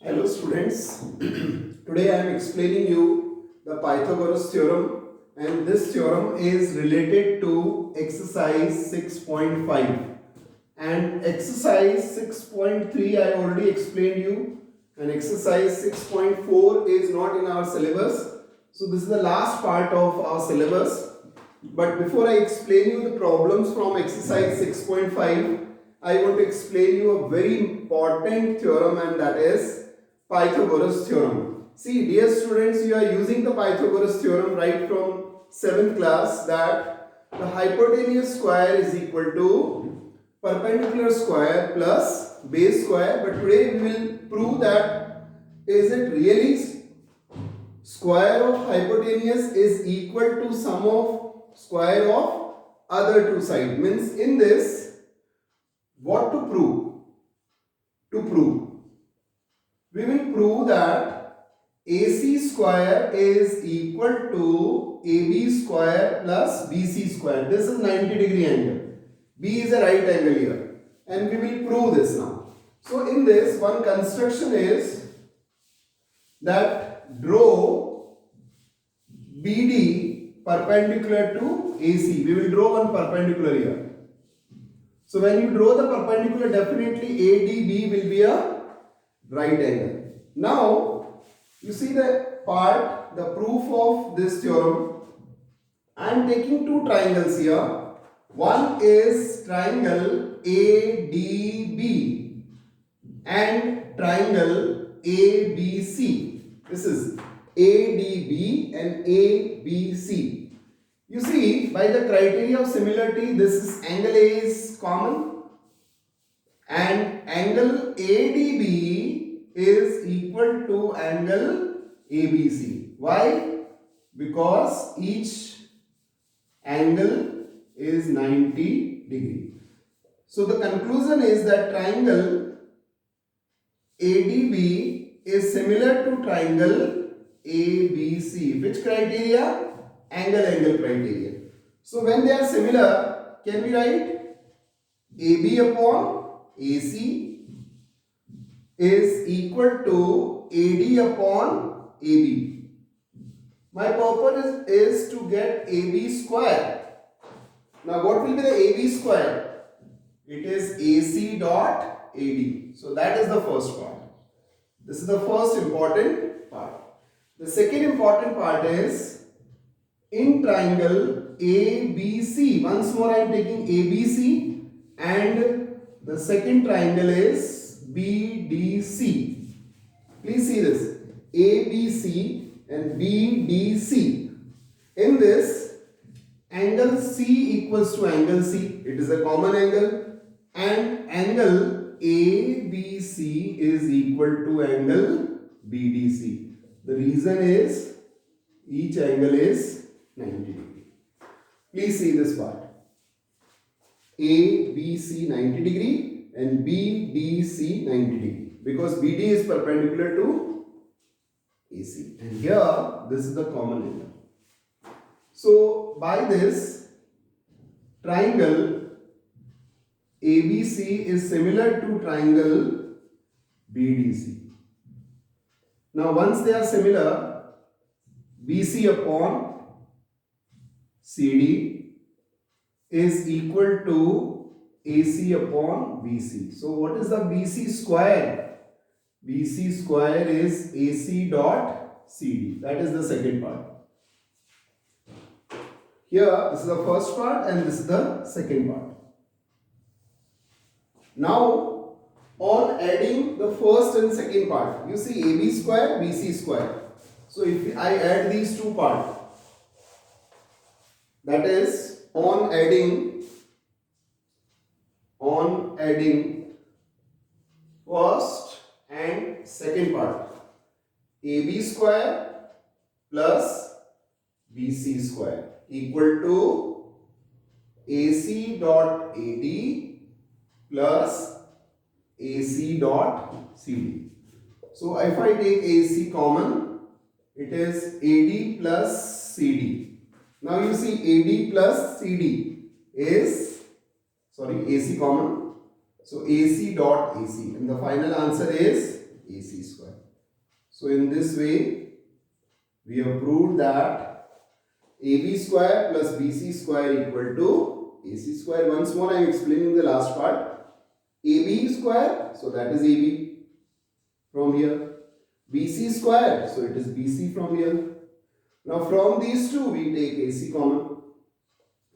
Hello students, today I am explaining you the Pythagoras theorem, and this theorem is related to exercise 6.5 and exercise 6.3 I already explained you, and exercise 6.4 is not in our syllabus. So this is the last part of our syllabus. But before I explain you the problems from exercise 6.5, I want to explain you a very important theorem, and that is Pythagoras theorem. See, dear students, you are using the Pythagoras theorem right from 7th class, that the hypotenuse square is equal to perpendicular square plus base square. But today we will prove that is it really square of hypotenuse is equal to sum of square of other two sides. Means in this, what to prove? To prove, we will prove that AC square is equal to AB square plus BC square. This is 90-degree angle. B is a right angle here. And we will prove this now. So in this, one construction is that draw BD perpendicular to AC. We will draw one perpendicular here. So when you draw the perpendicular, definitely ADB will be a right angle. Now, you see the part, the proof of this theorem. I am taking two triangles here. One is triangle ADB and triangle ABC. This is ADB and ABC. You see, by the criteria of similarity, this is angle A is common and angle ADB is equal to angle ABC. Why? Because each angle is 90 degree. So the conclusion is that triangle ADB is similar to triangle ABC. Which criteria? Angle criteria. So when they are similar, can we write AB upon AC is equal to AD upon AB. My purpose is to get AB square. Now what will be the AB square? It is AC dot AD. So that is the first part. This is the first important part. The second important part is in triangle ABC. Once more I am taking ABC, and the second triangle is BDC. Please see this, ABC and BDC. In this, angle C equals to angle C. It is a common angle, and angle ABC is equal to angle BDC. The reason is each angle is 90 degree. Please see this part. ABC 90 degree and BDC 90 degree, because BD is perpendicular to AC, and here this is the common angle. So by this, triangle ABC is similar to triangle BDC. Now once they are similar, BC upon CD is equal to AC upon BC. So what is the BC square? BC square is AC dot CD. That is the second part. Here, this is the first part and this is the second part. Now, on adding the first and second part, you see AB square, BC square. So if I add these two parts, that is on adding first and second part, AB square plus BC square equal to AC dot AD plus AC dot CD. So if I take AC common, it is AD plus CD. Now you see AD plus CD is, AC common. So AC dot AC, and the final answer is AC square. So in this way, we have proved that AB square plus BC square equal to AC square. Once more I am explaining the last part. AB square, so that is AB from here. BC square, so it is BC from here. Now from these two we take AC common.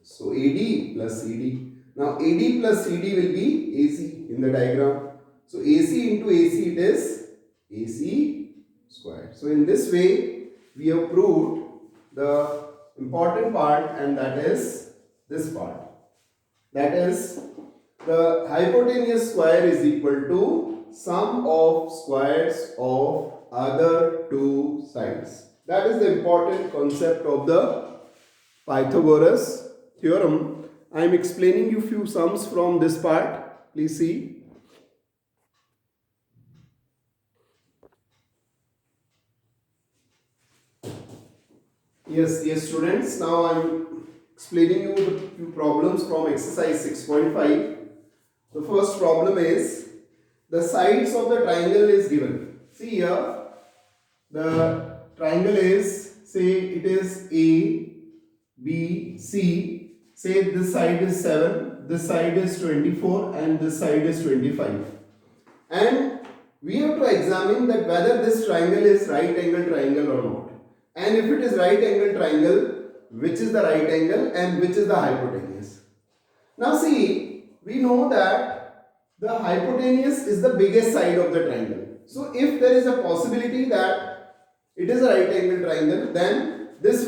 So AD plus CD. Now AD plus CD will be AC in the diagram. So AC into AC it is AC squared. So in this way we have proved the important part, and that is this part. That is, the hypotenuse square is equal to sum of squares of other two sides. That is the important concept of the Pythagoras theorem. I am explaining you few sums from this part. Please see. Yes, students. Now I am explaining you the few problems from exercise 6.5. The first problem is the sides of the triangle is given. See here, the triangle is, say it is A, B, C. Say this side is 7, this side is 24 and this side is 25. And we have to examine that whether this triangle is right angle triangle or not. And if it is right angle triangle, which is the right angle and which is the hypotenuse. Now see, we know that the hypotenuse is the biggest side of the triangle. So if there is a possibility that it is a right angle triangle, then this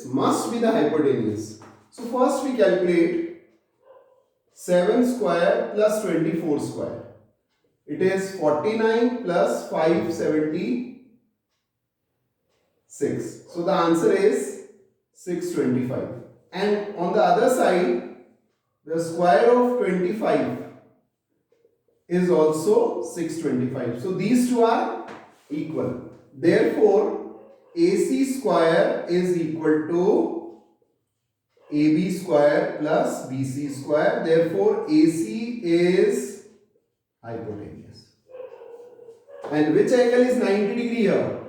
must be the hypotenuse. So first we calculate 7 square plus 24 square. It is 49 plus 576. So the answer is 625. And on the other side, the square of 25 is also 625. So these two are equal. Therefore, AC square is equal to AB square plus BC square. Therefore, AC is hypotenuse. And which angle is 90 degree here?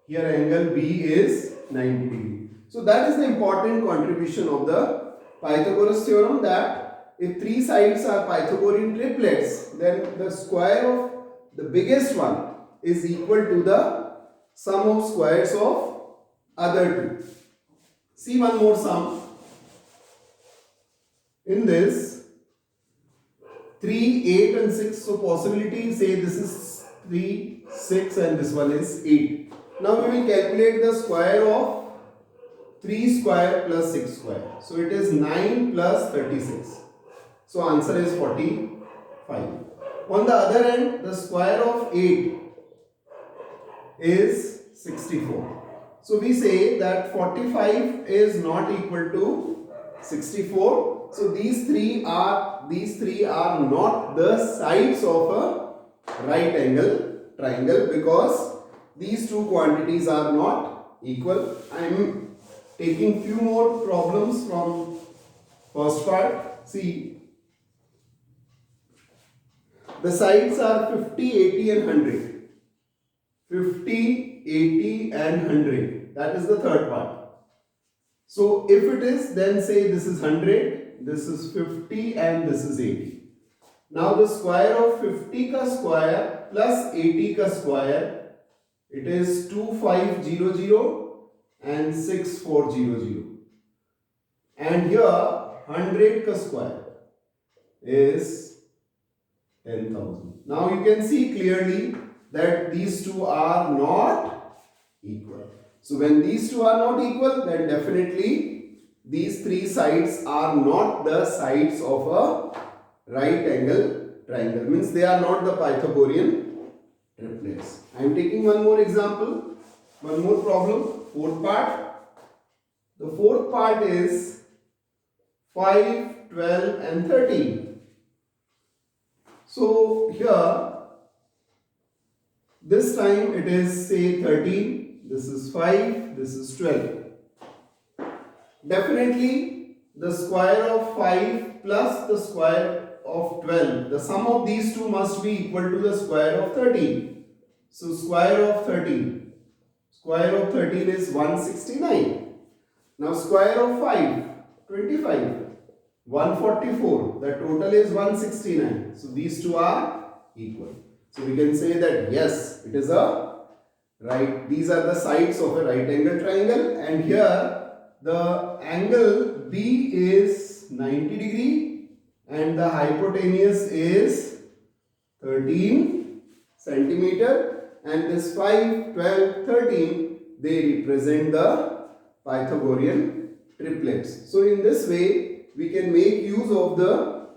Here angle B is 90 degree. So that is the important contribution of the Pythagoras theorem, that if three sides are Pythagorean triplets, then the square of the biggest one is equal to the sum of squares of other two. See one more sum. In this, 3, 8 and 6, so possibility, say this is 3, 6 and this one is 8. Now we will calculate the square of 3 square plus 6 square. So it is 9 plus 36. So answer is 45. On the other end, the square of 8 is 64. So we say that 45 is not equal to 64. So these three are not the sides of a right angle triangle, because these two quantities are not equal. I am taking few more problems from first part. See, the sides are 50, 80 and 100. 50, 80 and 100. That is the third part. So if it is, then say this is 100, this is 50 and this is 80. Now the square of 50 ka square plus 80 ka square, it is 2500 and 6400. And here 100 ka square is 10,000. Now you can see clearly that these two are not equal. So when these two are not equal, then definitely these three sides are not the sides of a right angle triangle. Means they are not the Pythagorean triplets. I am taking one more example, one more problem, fourth part. The fourth part is 5, 12 and 13. So here, this time it is say 13, this is 5, this is 12. Definitely the square of 5 plus the square of 12. The sum of these two must be equal to the square of 13. So square of 13. Square of 13 is 169. Now square of 5, 25. 144. The total is 169. So these two are equal. So we can say that yes, it is a right. These are the sides of a right angle triangle, and here the angle B is 90 degree and the hypotenuse is 13 centimeter, and this 5, 12, 13 they represent the Pythagorean triplets. So in this way we can make use of the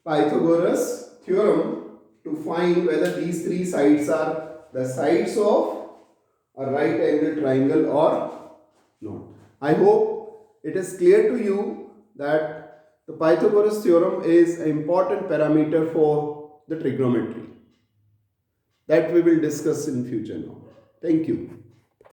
Pythagoras theorem to find whether these three sides are the sides of a right angle triangle or not. I hope it is clear to you that the Pythagoras theorem is an important parameter for the trigonometry that we will discuss in future now. Thank you.